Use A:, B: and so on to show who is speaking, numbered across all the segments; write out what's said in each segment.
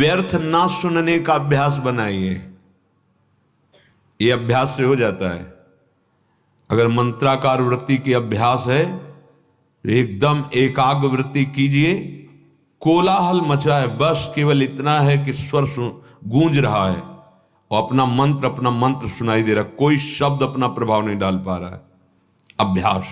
A: व्यर्थ ना सुनने का अभ्यास बनाइए। ये अभ्यास से हो जाता है। अगर मंत्राकार वृत्ति की अभ्यास है तो एकदम एकाग्र वृत्ति कीजिए, कोलाहल मचा है, बस केवल इतना है कि स्वर गूंज रहा है और अपना मंत्र सुनाई दे रहा, कोई शब्द अपना प्रभाव नहीं डाल पा रहा है। अभ्यास।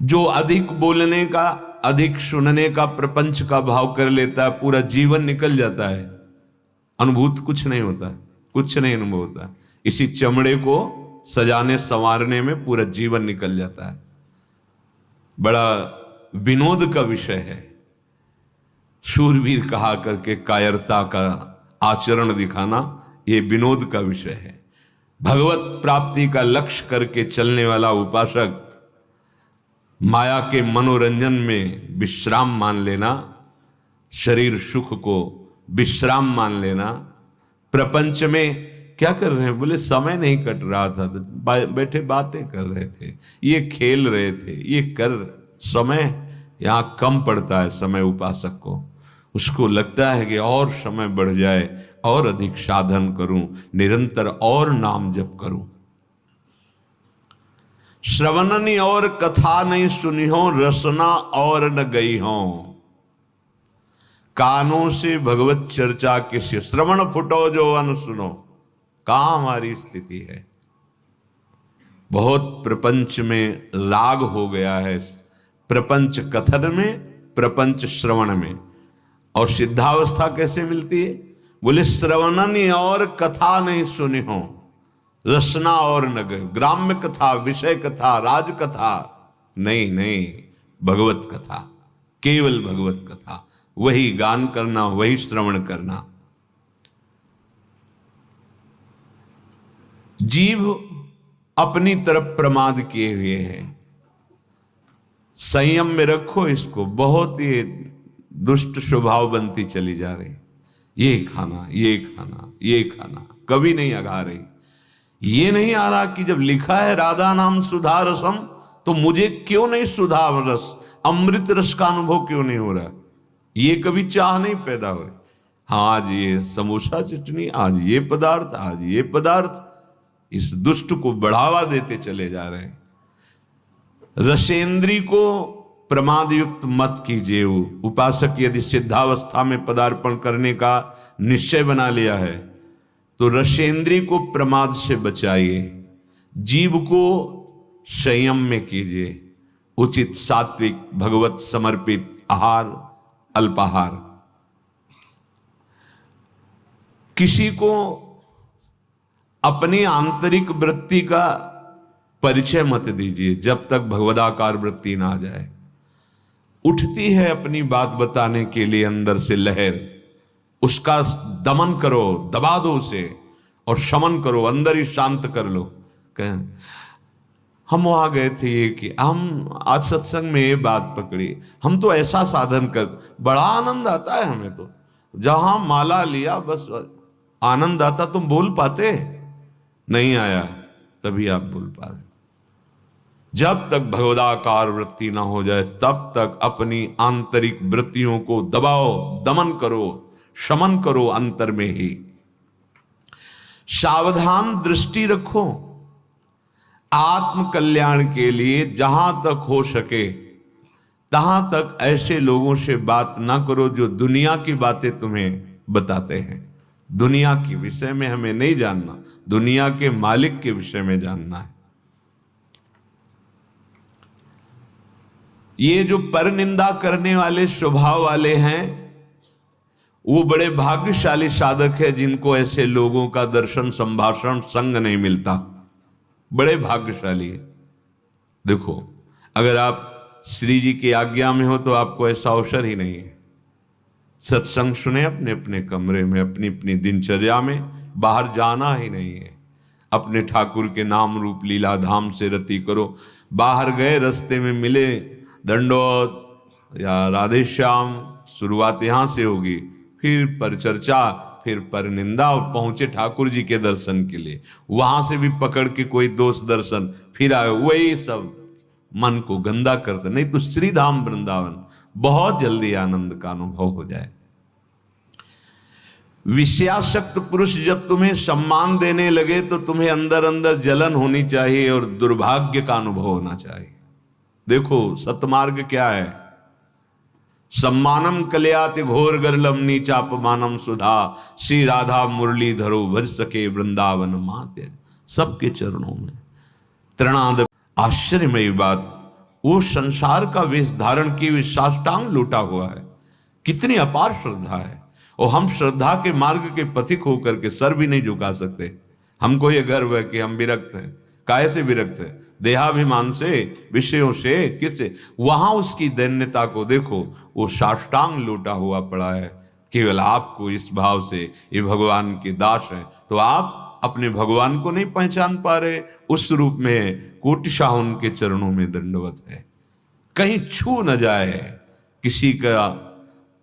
A: जो अधिक बोलने का, अधिक सुनने का, प्रपंच का भाव कर लेता है, पूरा जीवन निकल जाता है, अनुभूत कुछ नहीं होता, कुछ नहीं अनुभव होता। इसी चमड़े को सजाने संवारने में पूरा जीवन निकल जाता है। बड़ा विनोद का विषय है। शूरवीर कहा करके कायरता का आचरण दिखाना, यह विनोद का विषय है। भगवत प्राप्ति का लक्ष्य करके चलने वाला उपासक माया के मनोरंजन में विश्राम मान लेना, शरीर सुख को विश्राम मान लेना। प्रपंच में क्या कर रहे हैं? बोले समय नहीं कट रहा था तो बैठे बातें कर रहे थे, ये खेल रहे थे, ये कर। समय यहां कम पड़ता है। समय उपासक को, उसको लगता है कि और समय बढ़ जाए, और अधिक साधन करूं, निरंतर और नाम जप करूं। श्रवणनी और कथा नहीं सुनी हो, रसना और न गई हो। कानों से भगवत चर्चा किसी श्रवण फुटो जो अन सुनो। कहां हमारी स्थिति है? बहुत प्रपंच में राग हो गया है, प्रपंच कथन में, प्रपंच श्रवण में। और सिद्धावस्था कैसे मिलती है? बोले श्रवणनी और कथा नहीं सुनी हो, रसना और न गए। ग्राम्य कथा, विषय कथा, राज कथा नहीं, नहीं, भगवत कथा, केवल भगवत कथा। वही गान करना, वही श्रवण करना। जीव अपनी तरफ प्रमाद किए हुए है। संयम में रखो इसको। बहुत ही दुष्ट स्वभाव बनती चली जा रही। ये खाना, ये खाना, ये खाना, कभी नहीं अगा रही। ये नहीं आ रहा कि जब लिखा है राधा नाम सुधा रसम, तो मुझे क्यों नहीं सुधा रस, अमृत रस का अनुभव क्यों नहीं हो रहा? ये कभी चाह नहीं पैदा हो रही। हाँ, आज ये समोसा चटनी, आज ये पदार्थ, आज ये पदार्थ, इस दुष्ट को बढ़ावा देते चले जा रहे हैं। रसेंद्री को प्रमाद युक्त मत कीजिए। उपासक यदि सिद्धावस्था में पदार्पण करने का निश्चय बना लिया है तो रसेंद्री को प्रमाद से बचाइए। जीव को संयम में कीजिए। उचित सात्विक भगवत समर्पित आहार, अल्पाहार। किसी को अपनी आंतरिक वृत्ति का परिचय मत दीजिए जब तक भगवदाकार वृत्ति ना आ जाए। उठती है अपनी बात बताने के लिए अंदर से लहर, उसका दमन करो, दबा दो उसे और शमन करो, अंदर ही शांत कर लो। हम वहां गए थे, ये कि हम आज सत्संग में ये बात पकड़ी, हम तो ऐसा साधन कर, बड़ा आनंद आता है हमें तो। जहां माला लिया बस आनंद आता। तुम बोल पाते? नहीं आया, तभी आप बोल पा रहे। जब तक भगवदाकार वृत्ति ना हो जाए तब तक अपनी आंतरिक वृत्तियों को दबाओ, दमन करो, शमन करो अंतर में ही। सावधान दृष्टि रखो। आत्म कल्याण के लिए जहां तक हो सके तहां तक ऐसे लोगों से बात ना करो जो दुनिया की बातें तुम्हें बताते हैं। दुनिया के विषय में हमें नहीं जानना, दुनिया के मालिक के विषय में जानना है। ये जो परनिंदा करने वाले स्वभाव वाले हैं वो बड़े भाग्यशाली साधक है जिनको ऐसे लोगों का दर्शन, संभाषण, संग नहीं मिलता। बड़े भाग्यशाली है। देखो, अगर आप श्री जी की आज्ञा में हो तो आपको ऐसा अवसर ही नहीं है। सत्संग सुने अपने अपने कमरे में, अपनी अपनी दिनचर्या में, बाहर जाना ही नहीं है। अपने ठाकुर के नाम रूप लीला धाम से रति करो। बाहर गए, रास्ते में मिले, दंडोत या राधे श्याम, शुरुआत यहां से होगी, फिर पर चर्चा, फिर पर निंदा, और पहुंचे ठाकुर जी के दर्शन के लिए। वहां से भी पकड़ के कोई दोस्त दर्शन, फिर आए, वही सब मन को गंदा करते। नहीं तो श्री धाम वृंदावन, बहुत जल्दी आनंद का अनुभव हो जाए। विषयासक्त पुरुष जब तुम्हें सम्मान देने लगे तो तुम्हें अंदर अंदर जलन होनी चाहिए और दुर्भाग्य का अनुभव होना चाहिए। देखो सतमार्ग क्या है, सम्मानम कल्याति घोर गरलम नीचापमानम सुधा, श्री राधा मुरली धरो भज सके वृंदावन माते। सबके चरणों में तृणाद। आश्चर्यमयी बात, वो संसार का वेश धारण किए हुए साष्टांग लूटा हुआ है, कितनी अपार श्रद्धा है। और हम श्रद्धा के मार्ग के पथिक होकर के सर भी नहीं झुका सकते। हमको ये गर्व है कि हम विरक्त हैं। काहे से विरक्त है? देहाभिमान से, विषयों से, किससे? वहां उसकी दैन्यता को देखो, वो साष्टांग लूटा हुआ पड़ा है। केवल आपको इस भाव से ये भगवान के दास हैं, तो आप अपने भगवान को नहीं पहचान पा रहे। उस रूप में कोटिशाह उनके चरणों में दंडवत है। कहीं छू न जाए किसी का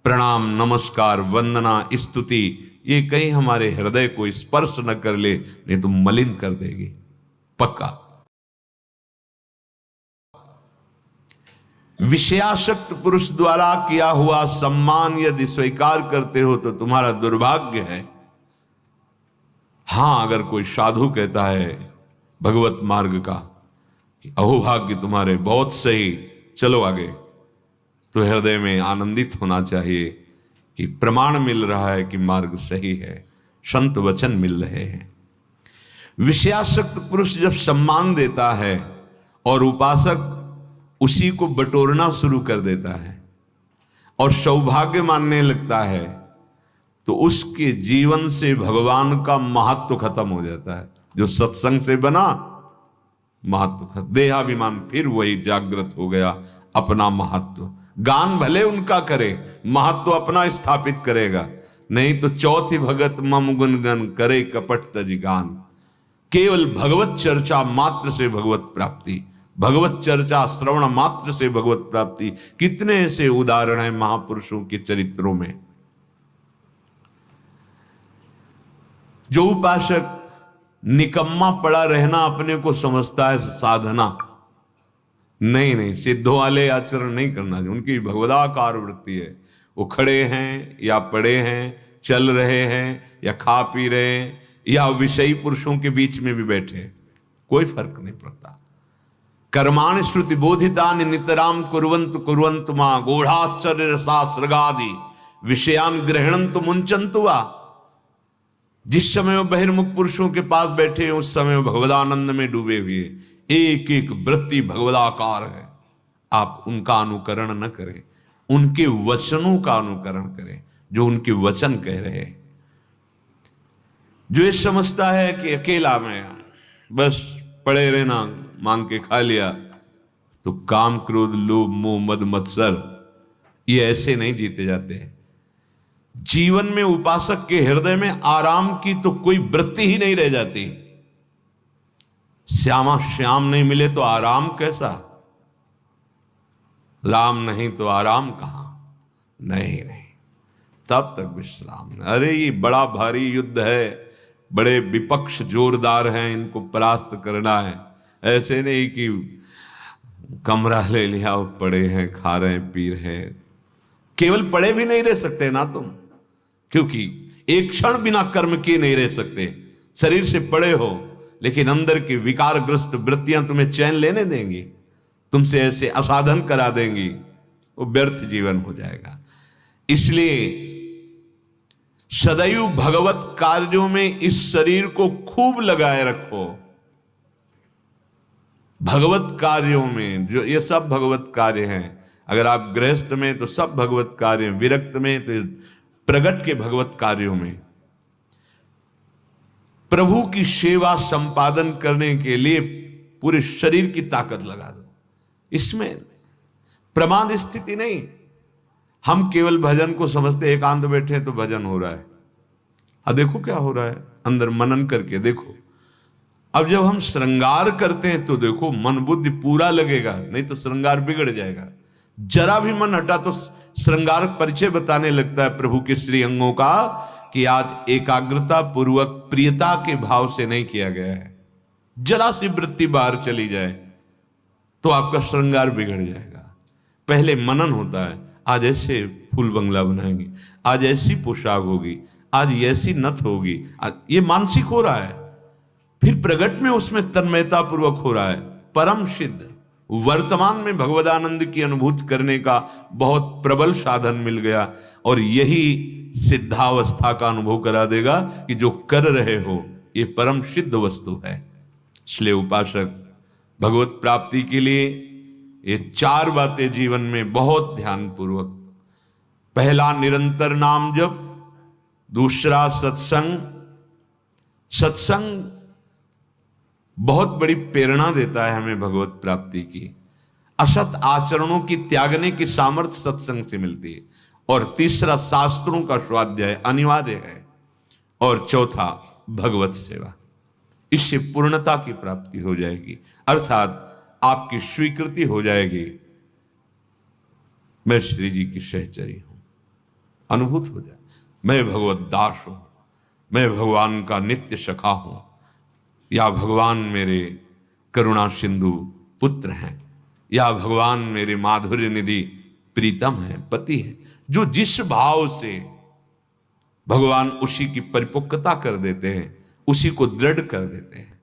A: प्रणाम, नमस्कार, वंदना, स्तुति, ये कहीं हमारे हृदय को स्पर्श न कर ले, नहीं तो मलिन कर देगी पक्का। विषयासक्त पुरुष द्वारा किया हुआ सम्मान यदि स्वीकार करते हो तो तुम्हारा दुर्भाग्य है। हां, अगर कोई साधु कहता है भगवत मार्ग का कि अहोभाग्य तुम्हारे, बहुत सही, चलो आगे, तो हृदय में आनंदित होना चाहिए कि प्रमाण मिल रहा है कि मार्ग सही है, संत वचन मिल रहे हैं। विषयासक्त पुरुष जब सम्मान देता है और उपासक उसी को बटोरना शुरू कर देता है और सौभाग्य मानने लगता है, तो उसके जीवन से भगवान का महत्व खत्म हो जाता है। जो सत्संग से बना महत्व खत्म, देहाभिमान फिर वही जागृत हो गया, अपना महत्व। गान भले उनका करे, महत्व अपना स्थापित करेगा, नहीं तो चौथी भगत मम गुणगन करे कपट तज गान। केवल भगवत चर्चा मात्र से भगवत प्राप्ति, भगवत चर्चा श्रवण मात्र से भगवत प्राप्ति। कितने ऐसे उदाहरण हैं महापुरुषों के चरित्रों में। जो उपासक निकम्मा पड़ा रहना अपने को समझता है साधना, नहीं, सिद्धों वाले आचरण नहीं करना चाहिए। उनकी भगवदाकार वृत्ति है। वो खड़े हैं या पड़े हैं, चल रहे हैं या खा पी रहे हैं या विषयी पुरुषों के बीच में भी बैठे, कोई फर्क नहीं पड़ता। कर्माणि श्रुति बोधितानि नितराम कुर्वन्तु कुर्वन्तु मां गूढ़ाश्चर्य रसास्रगादि विषयान ग्रहणन्तु मुंचन्तु वा। जिस समय वो बहिर्मुख पुरुषों के पास बैठे हैं उस समय वो भगवदानंद में डूबे हुए, एक एक वृत्ति भगवदाकार है। आप उनका अनुकरण न करें, उनके वचनों का अनुकरण करें जो उनके वचन कह रहे हैं। जो ये समझता है कि अकेला में बस पड़े रहना, मांग के खा लिया, तो काम, क्रोध, लोभ, मोह, मद, मत्सर ये ऐसे नहीं जीते जाते हैं। जीवन में उपासक के हृदय में आराम की तो कोई वृत्ति ही नहीं रह जाती। श्यामा श्याम नहीं मिले तो आराम कैसा? राम नहीं तो आराम कहां? नहीं, तब तक विश्राम नहीं। अरे ये बड़ा भारी युद्ध है, बड़े विपक्ष जोरदार हैं, इनको परास्त करना है। ऐसे नहीं कि कमरा ले लिया, पड़े हैं, खा रहे हैं, पी रहे हैं। केवल पड़े भी नहीं रह सकते ना तुम, क्योंकि एक क्षण बिना कर्म किए नहीं रह सकते। शरीर से पड़े हो, लेकिन अंदर की विकारग्रस्त वृत्तियां तुम्हें चैन लेने देंगी, तुमसे ऐसे असाधन करा देंगी, वो व्यर्थ जीवन हो जाएगा। इसलिए सदैव भगवत कार्यों में इस शरीर को खूब लगाए रखो। भगवत कार्यों में, जो ये सब भगवत कार्य हैं। अगर आप गृहस्थ में तो सब भगवत कार्य, विरक्त में तो प्रगट के भगवत कार्यों में प्रभु की सेवा संपादन करने के लिए पूरे शरीर की ताकत लगा दो। इसमें प्रमाद स्थिति नहीं। हम केवल भजन को समझते, एकांत बैठे तो भजन हो रहा है। अब देखो क्या हो रहा है, अंदर मनन करके देखो। अब जब हम श्रृंगार करते हैं तो देखो मन बुद्धि पूरा लगेगा, नहीं तो श्रृंगार बिगड़ जाएगा। जरा भी मन हटा तो श्रृंगार परिचय बताने लगता है प्रभु के श्री अंगों का कि आज एकाग्रता पूर्वक प्रियता के भाव से नहीं किया गया है। जरा सी वृत्ति बाहर चली जाए तो आपका श्रृंगार बिगड़ जाएगा। पहले मनन होता है, आज ऐसे फूल बंगला बनाएंगे, आज ऐसी पोशाक होगी, आज ऐसी नथ होगी, आज ये मानसिक हो रहा है। फिर प्रगट में उसमें तन्मयता पूर्वक हो रहा है। परम सिद्ध वर्तमान में भगवदानंद की अनुभूति करने का बहुत प्रबल साधन मिल गया, और यही सिद्धावस्था का अनुभव करा देगा कि जो कर रहे हो ये परम सिद्ध वस्तु है। इसलिए उपासक भगवत प्राप्ति के लिए ये 4 बातें जीवन में बहुत ध्यान पूर्वक, पहला निरंतर नाम जप, दूसरा सत्संग। सत्संग बहुत बड़ी प्रेरणा देता है हमें भगवत प्राप्ति की। असत आचरणों की त्यागने की सामर्थ्य सत्संग से मिलती है। और तीसरा शास्त्रों का स्वाध्याय अनिवार्य है। और चौथा भगवत सेवा। इससे पूर्णता की प्राप्ति हो जाएगी, अर्थात आपकी स्वीकृति हो जाएगी, मैं श्री जी की सहचरी हूं, अनुभूत हो जाए, मैं भगवत दास हूं, मैं भगवान का नित्य सखा हूं, या भगवान मेरे करुणा सिंधु पुत्र हैं, या भगवान मेरे माधुर्य निधि प्रीतम है, पति है। जो जिस भाव से भगवान उसी की परिपक्वता कर देते हैं, उसी को दृढ़ कर देते हैं।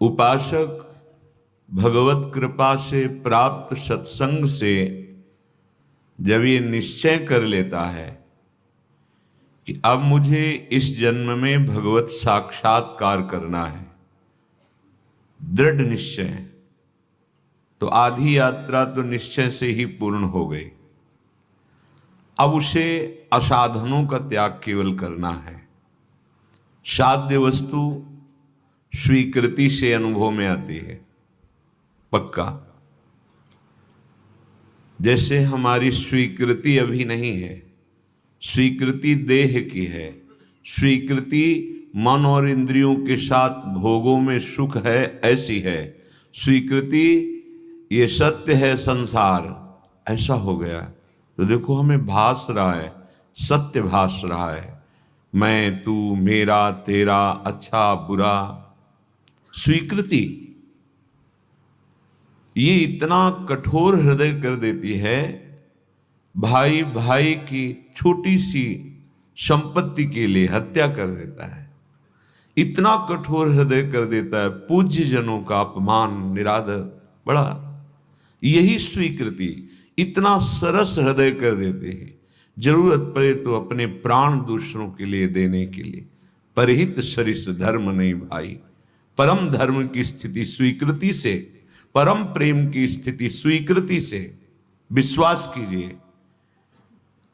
A: उपासक भगवत कृपा से प्राप्त सत्संग से जब ये निश्चय कर लेता है कि अब मुझे इस जन्म में भगवत साक्षात्कार करना है, दृढ़ निश्चय, तो आधी यात्रा तो निश्चय से ही पूर्ण हो गई। अब उसे असाधनों का त्याग केवल करना है। साध्य वस्तु स्वीकृति से अनुभव में आती है, पक्का। जैसे हमारी स्वीकृति अभी नहीं है, स्वीकृति देह की है, स्वीकृति मन और इंद्रियों के साथ भोगों में सुख है, ऐसी है। स्वीकृति ये सत्य है संसार, ऐसा हो गया। तो देखो हमें भास रहा है, सत्य भास रहा है, मैं तू मेरा तेरा अच्छा बुरा। स्वीकृति ये इतना कठोर हृदय कर देती है, भाई भाई की छोटी सी संपत्ति के लिए हत्या कर देता है, इतना कठोर हृदय कर देता है, पूज्य जनों का अपमान निरादर बड़ा। यही स्वीकृति इतना सरस हृदय कर देते हैं, जरूरत पड़े तो अपने प्राण दूसरों के लिए देने के लिए। परहित सरिस धर्म नहीं भाई। परम धर्म की स्थिति स्वीकृति से, परम प्रेम की स्थिति स्वीकृति से। विश्वास कीजिए,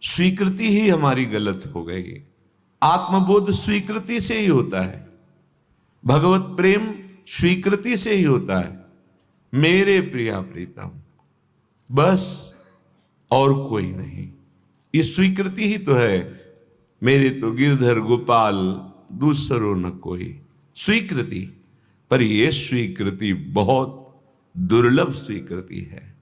A: स्वीकृति ही हमारी गलत हो गई। आत्मबोध स्वीकृति से ही होता है, भगवत प्रेम स्वीकृति से ही होता है। मेरे प्रिया प्रीतम, बस और कोई नहीं। ये स्वीकृति ही तो है, मेरे तो गिरधर गोपाल दूसरो न कोई। स्वीकृति, पर यह स्वीकृति बहुत दुर्लभ स्वीकृति है।